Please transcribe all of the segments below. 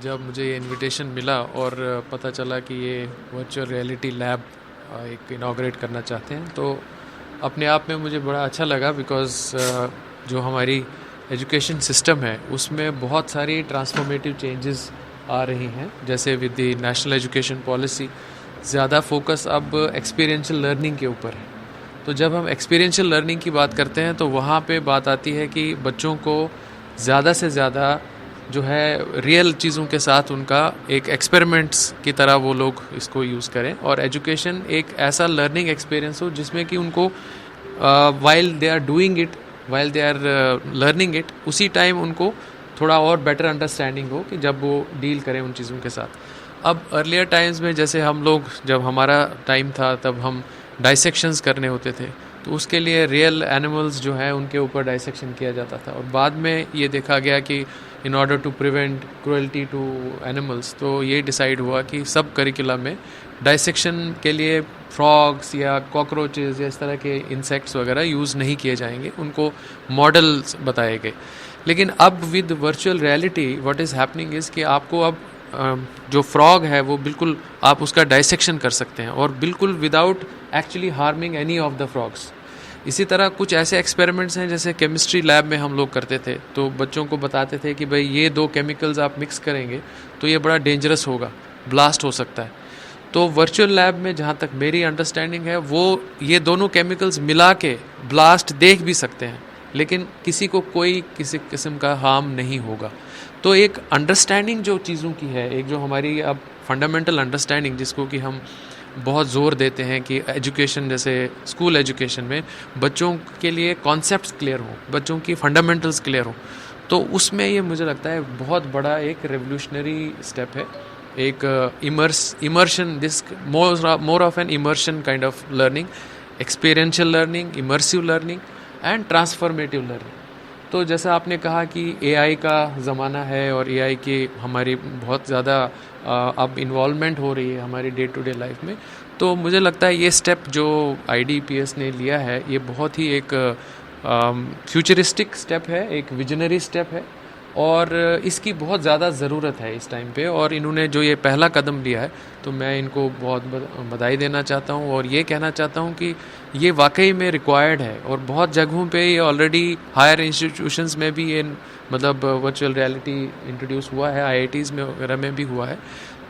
जब मुझे ये इनविटेशन मिला और पता चला कि ये वर्चुअल रियलिटी लैब एक इनाग्रेट करना चाहते हैं, तो अपने आप में मुझे बड़ा अच्छा लगा, बिकॉज़ जो हमारी एजुकेशन सिस्टम है उसमें बहुत सारी ट्रांसफॉर्मेटिव चेंजेस आ रही हैं। जैसे with the national education policy ज़्यादा फोकस अब एक्सपीरियंशियल लर्निंग के ऊपर है। तो जब हम एक्सपीरियंशियल लर्निंग की बात करते हैं तो वहाँ पे बात आती है कि बच्चों को ज़्यादा से ज़्यादा जो है रियल चीज़ों के साथ उनका एक एक्सपेरिमेंट्स की तरह वो लोग इसको यूज़ करें, और एजुकेशन एक ऐसा लर्निंग एक्सपीरियंस हो जिसमें कि उनको while they are doing it, while they are learning it, उसी टाइम उनको थोड़ा और बेटर अंडरस्टैंडिंग हो कि जब वो डील करें उन चीज़ों के साथ। अब अर्लियर टाइम्स में जैसे हम लोग, जब हमारा टाइम था तब हम डाइसेक्शंस करने होते थे, तो उसके लिए रियल एनिमल्स जो हैं उनके ऊपर डाइसेक्शन किया जाता था, और बाद में ये देखा गया कि in order to prevent cruelty to animals, तो ये डिसाइड हुआ कि सब करिकुलम में डाइसेक्शन के लिए फ्रॉग्स या कॉकरोचेस या इस तरह के इंसेक्ट्स वगैरह यूज़ नहीं किए जाएंगे, उनको मॉडल्स बताए गए। लेकिन अब with virtual reality what is happening is कि आपको अब जो फ्रॉग है वो बिल्कुल आप उसका डाइसेक्शन कर सकते हैं, और बिल्कुल without actually harming any of the frogs. इसी तरह कुछ ऐसे एक्सपेरिमेंट्स हैं जैसे केमिस्ट्री लैब में हम लोग करते थे, तो बच्चों को बताते थे कि भाई ये दो केमिकल्स आप मिक्स करेंगे तो ये बड़ा डेंजरस होगा, ब्लास्ट हो सकता है। तो वर्चुअल लैब में जहाँ तक मेरी अंडरस्टैंडिंग है, वो ये दोनों केमिकल्स मिला के ब्लास्ट देख भी सकते हैं, लेकिन किसी को कोई किसी किस्म का हार्म नहीं होगा। तो एक अंडरस्टैंडिंग जो चीज़ों की है, एक जो हमारी अब फंडामेंटल अंडरस्टैंडिंग जिसको कि हम बहुत ज़ोर देते हैं कि एजुकेशन, जैसे स्कूल एजुकेशन में बच्चों के लिए कॉन्सेप्ट्स क्लियर हों, बच्चों की फंडामेंटल्स क्लियर हों, तो उसमें ये मुझे लगता है बहुत बड़ा एक रेवोल्यूशनरी स्टेप है। एक immersion, this more of an immersion kind of learning, experiential learning, immersive learning and transformative learning. तो जैसा आपने कहा कि एआई का ज़माना है और एआई की हमारी बहुत ज़्यादा अब इन्वॉल्वमेंट हो रही है हमारी डे टू डे लाइफ में, तो मुझे लगता है ये स्टेप जो आईडीपीएस ने लिया है ये बहुत ही एक फ्यूचरिस्टिक स्टेप है, एक विजनरी स्टेप है, और इसकी बहुत ज़्यादा ज़रूरत है इस टाइम पे। और इन्होंने जो ये पहला कदम लिया है तो मैं इनको बहुत बधाई देना चाहता हूँ, और ये कहना चाहता हूँ कि ये वाकई में रिक्वायर्ड है, और बहुत जगहों पे ये ऑलरेडी हायर इंस्टीट्यूशंस में भी ये मतलब वर्चुअल रियलिटी इंट्रोड्यूस हुआ है, आईआईटीज़ में वगैरह में भी हुआ है।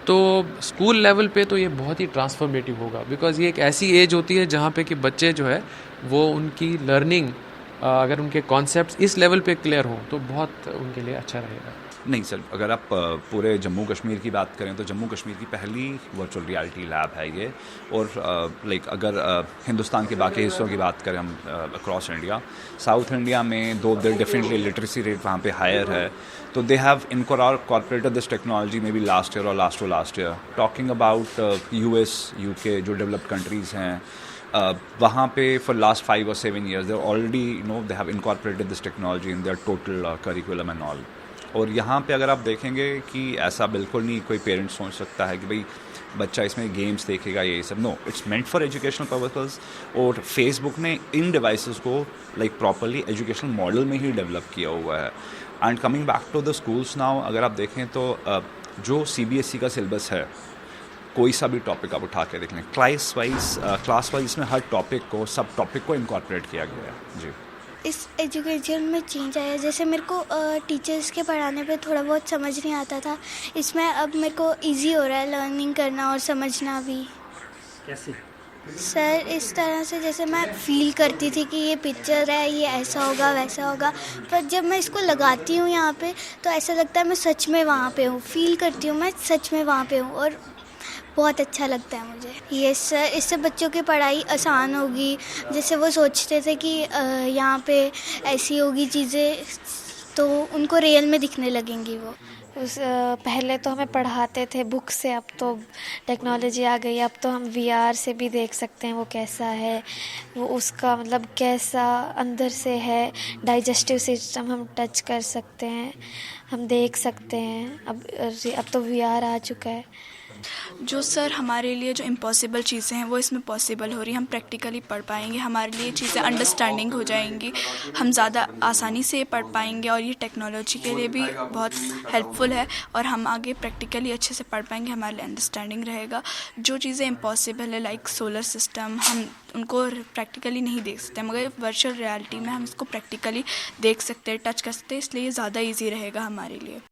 तो स्कूल लेवल पे तो ये बहुत ही ट्रांसफॉर्मेटिव होगा, बिकॉज़ ये एक ऐसी एज होती है जहाँ पे कि बच्चे जो है वो उनकी लर्निंग, अगर उनके कॉन्सेप्ट्स इस लेवल पे क्लियर हों तो बहुत उनके लिए अच्छा रहेगा। नहीं सर, अगर आप पूरे जम्मू कश्मीर की बात करें तो जम्मू कश्मीर की पहली वर्चुअल रियलिटी लैब है ये, और लाइक अगर हिंदुस्तान के बाकी हिस्सों की बात करें हम अक्रॉस इंडिया, साउथ इंडिया में दो देर डेफिनेटली लिटरेसी रेट वहाँ पे हायर है, तो they have incorporated this technology में भी लास्ट ईयर और last year. Talking about US, UK जो डेवलप्ड कंट्रीज़ हैं, वहाँ पे for last 5 or 7 years they already they have incorporated this technology in their total curriculum and all। और यहाँ पे अगर आप देखेंगे कि ऐसा बिल्कुल नहीं कोई पेरेंट सोच सकता है कि भाई बच्चा इसमें गेम्स देखेगा ये सब, no, it's meant for educational purposes. और फेसबुक ने इन डिवाइसेस को लाइक प्रॉपरली एजुकेशनल मॉडल में ही डेवलप किया हुआ है। And coming back to the schools now, अगर आप देखें तो जो सीबीएसई का सिलेबस है, कोई सा भी टॉपिक आप उठा के देख लें, क्लास वाइज इसमें हर टॉपिक को, सब टॉपिक को इनकॉर्पोरेट किया गया है जी। इस एजुकेशन में चेंज आया, जैसे मेरे को टीचर्स के पढ़ाने पे थोड़ा बहुत समझ नहीं आता था, इसमें अब मेरे को इजी हो रहा है लर्निंग करना और समझना भी। कैसे सर, इस तरह से जैसे मैं फील करती थी कि ये पिक्चर है, ये ऐसा होगा वैसा होगा, पर जब मैं इसको लगाती हूँ यहाँ पे तो ऐसा लगता है मैं सच में वहाँ पे हूँ, फील करती हूँ मैं सच में वहाँ पे हूँ, और बहुत अच्छा लगता है मुझे। यस सर, इससे बच्चों की पढ़ाई आसान होगी। जैसे वो सोचते थे कि यहाँ पे ऐसी होगी चीज़ें, तो उनको रियल में दिखने लगेंगी वो। पहले तो हमें पढ़ाते थे बुक से, अब तो टेक्नोलॉजी आ गई, अब तो हम वीआर से भी देख सकते हैं वो कैसा है, वो उसका मतलब कैसा अंदर से है, डाइजेस्टिव सिस्टम हम टच कर सकते हैं, हम देख सकते हैं। अब तो वीआर आ चुका है। जो सर हमारे लिए जो इम्पॉसिबल चीज़ें हैं वो इसमें पॉसिबल हो रही हैं, हम प्रैक्टिकली पढ़ पाएंगे, हमारे लिए चीज़ें अंडरस्टैंडिंग हो जाएंगी, हम ज़्यादा आसानी से पढ़ पाएंगे और ये टेक्नोलॉजी के लिए भी बहुत हेल्पफुल है और हम आगे प्रैक्टिकली अच्छे से पढ़ पाएंगे, हमारे लिए अंडरस्टैंडिंग रहेगा। जो चीज़ें इम्पॉसिबल है लाइक सोलर सिस्टम, हम उनको प्रैक्टिकली नहीं देख सकते मगर वर्चुअल रियलिटी में हम इसको प्रैक्टिकली देख सकते हैं, टच कर सकते हैं, इसलिए ये ज़्यादा ईजी रहेगा हमारे लिए।